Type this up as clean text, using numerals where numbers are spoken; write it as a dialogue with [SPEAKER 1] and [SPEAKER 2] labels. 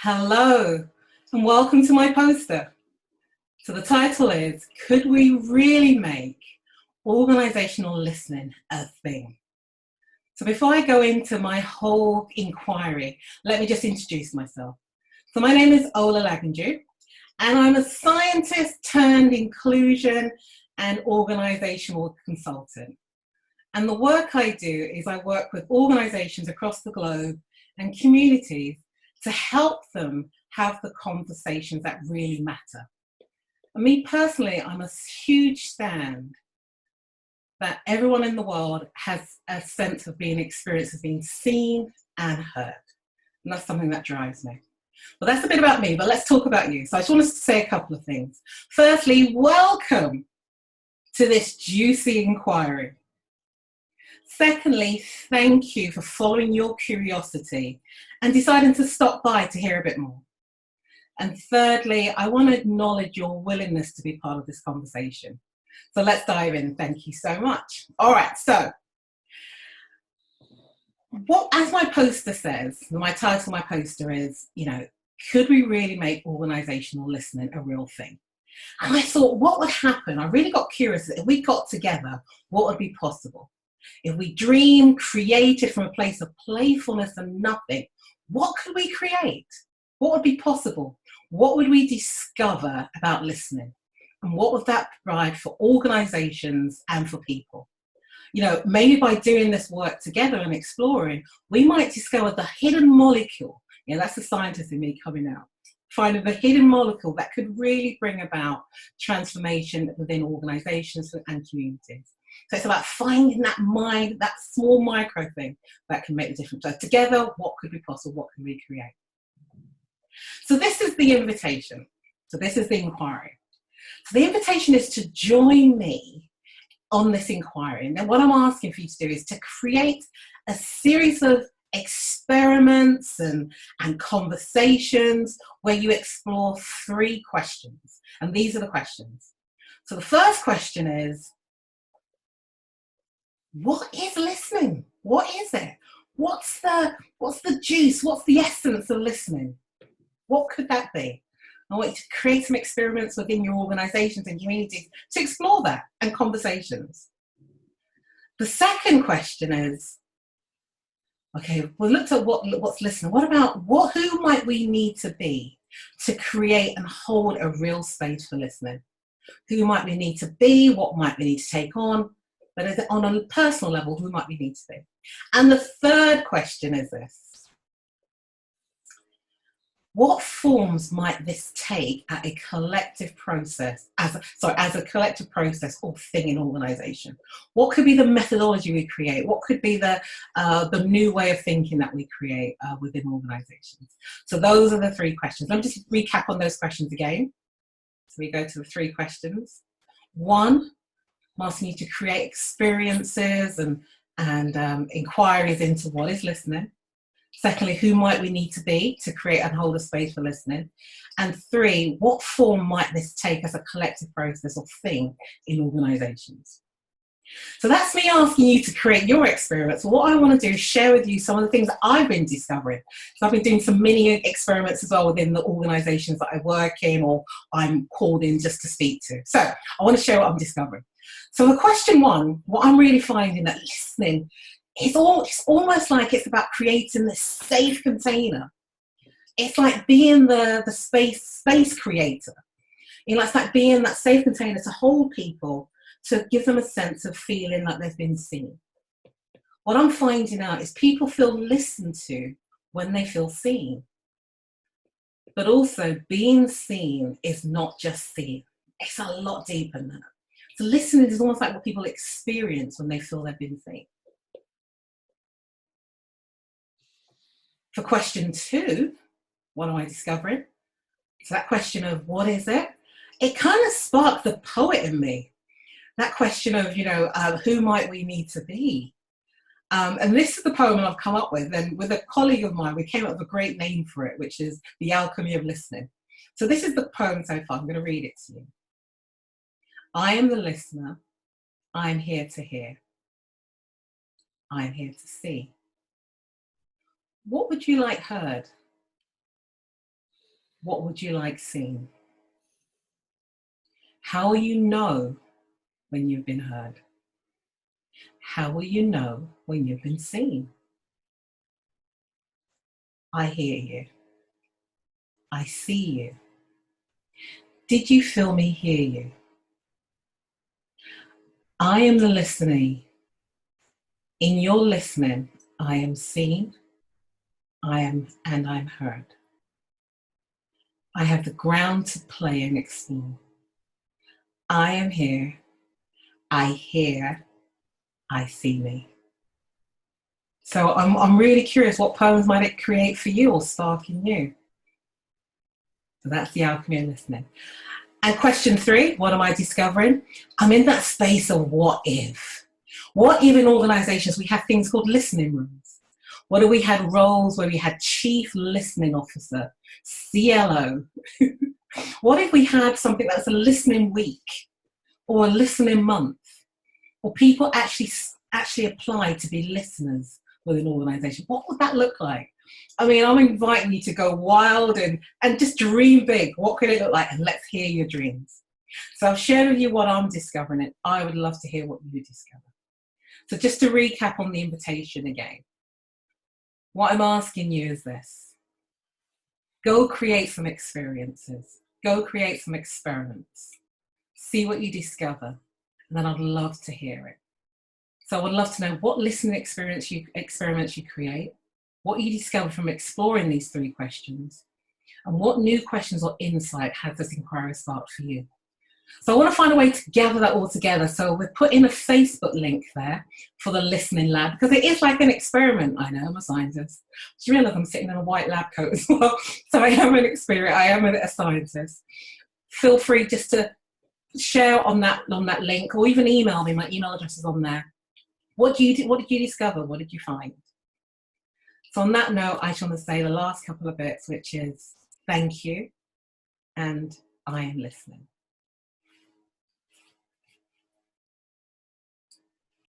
[SPEAKER 1] Hello, and welcome to my poster. So the title is, Could We Really Make Organizational Listening a Thing? So before I go into my whole inquiry, let me just introduce myself. So my name is Lagunju, and I'm a scientist turned inclusion and organizational consultant. And the work I do is I work with organizations across the globe and communities to help them have the conversations that really matter. And me personally, I'm a huge stand that everyone in the world has a sense of being experienced, of being seen and heard. And that's something that drives me. Well, that's a bit about me, but let's talk about you. So I just want to say a couple of things. Firstly, welcome to this juicy inquiry. Secondly, thank you for following your curiosity and deciding to stop by to hear a bit more. And thirdly, I want to acknowledge your willingness to be part of this conversation. So let's dive in. Thank you so much. All right, so as my poster says, my title of my poster is, could we really make organizational listening a real thing? And I thought, what would happen? I really got curious. If we got together, what would be possible? If we dreamed, created from a place of playfulness and nothing, what could we create? What would be possible? What would we discover about listening? And what would that provide for organizations and for people? Maybe by doing this work together and exploring, we might discover the hidden molecule. That's the scientist in me coming out. Finding the hidden molecule that could really bring about transformation within organizations and communities. So it's about finding that mind, that small micro thing that can make the difference. So together, what could be possible? What can we create? So this is the invitation. So this is the inquiry. So the invitation is to join me on this inquiry. And then what I'm asking for you to do is to create a series of experiments and conversations where you explore 3 questions. And these are the questions. So the first question is, what is listening? What is it? What's the juice? What's the essence of listening? What could that be? I want you to create some experiments within your organizations and communities to explore that and conversations. The second question is, okay, we looked at what's listening. What about who might we need to be to create and hold a real space for listening? Who might we need to be? What might we need to take on? But on a personal level, who might we need to be? And the third question is this. What forms might this take as a collective process, as a collective process or thing in organization? What could be the methodology we create? What could be the new way of thinking that we create within organizations? So those are the 3 questions. Let me just recap on those questions again. So we go to the 3 questions. 1, I'm asking you to create experiences and inquiries into what is listening. Secondly, who might we need to be to create and hold a space for listening? And 3, what form might this take as a collective process or thing in organizations? So that's me asking you to create your experiments. What I want to do is share with you some of the things that I've been discovering. So I've been doing some mini experiments as well within the organizations that I work in or I'm called in just to speak to. So I want to share what I'm discovering. So the question 1, what I'm really finding that listening it's almost like it's about creating this safe container. It's like being the space creator. It's like being that safe container to hold people, to give them a sense of feeling like they've been seen. What I'm finding out is people feel listened to when they feel seen. But also being seen is not just seen. It's a lot deeper than that. So listening is almost like what people experience when they feel they've been seen. For question 2, what am I discovering? So that question of what is it? It kind of sparked the poet in me. That question of, who might we need to be? And this is the poem I've come up with. And with a colleague of mine, we came up with a great name for it, which is The Alchemy of Listening. So this is the poem so far. I'm going to read it to you. I am the listener. I am here to hear. I am here to see. What would you like heard? What would you like seen? How will you know when you've been heard? How will you know when you've been seen? I hear you. I see you. Did you feel me hear you? I am the listening. In your listening, I am seen, and I'm heard. I have the ground to play and explore. I am here. I hear. I see me. So I'm really curious, what poems might it create for you or spark in you? So that's the alchemy of listening. And question 3, what am I discovering? I'm in that space of what if. What if in organizations we have things called listening rooms? What if we had roles where we had chief listening officer, CLO? What if we had something that's a listening week or a listening month, or people actually apply to be listeners with an organization? What would that look like? I mean, I'm inviting you to go wild and just dream big. What could it look like? And let's hear your dreams. So I've shared with you what I'm discovering, and I would love to hear what you discover. So just to recap on the invitation again, what I'm asking you is this. Go create some experiences. Go create some experiments. See what you discover, and then I'd love to hear it. So I would love to know what listening experiments you create, what you discover from exploring these 3 questions, and what new questions or insight has this inquiry sparked for you. So I want to find a way to gather that all together. So we've put in a Facebook link there for the listening lab, because it is like an experiment. I know, I'm a scientist. I just realised I'm sitting in a white lab coat as well. So I am an experiment. I am a scientist. Feel free just to share on that link, or even email me. My email address is on there. What did you discover? What did you find? So on that note, I just want to say the last couple of bits, which is thank you, and I am listening.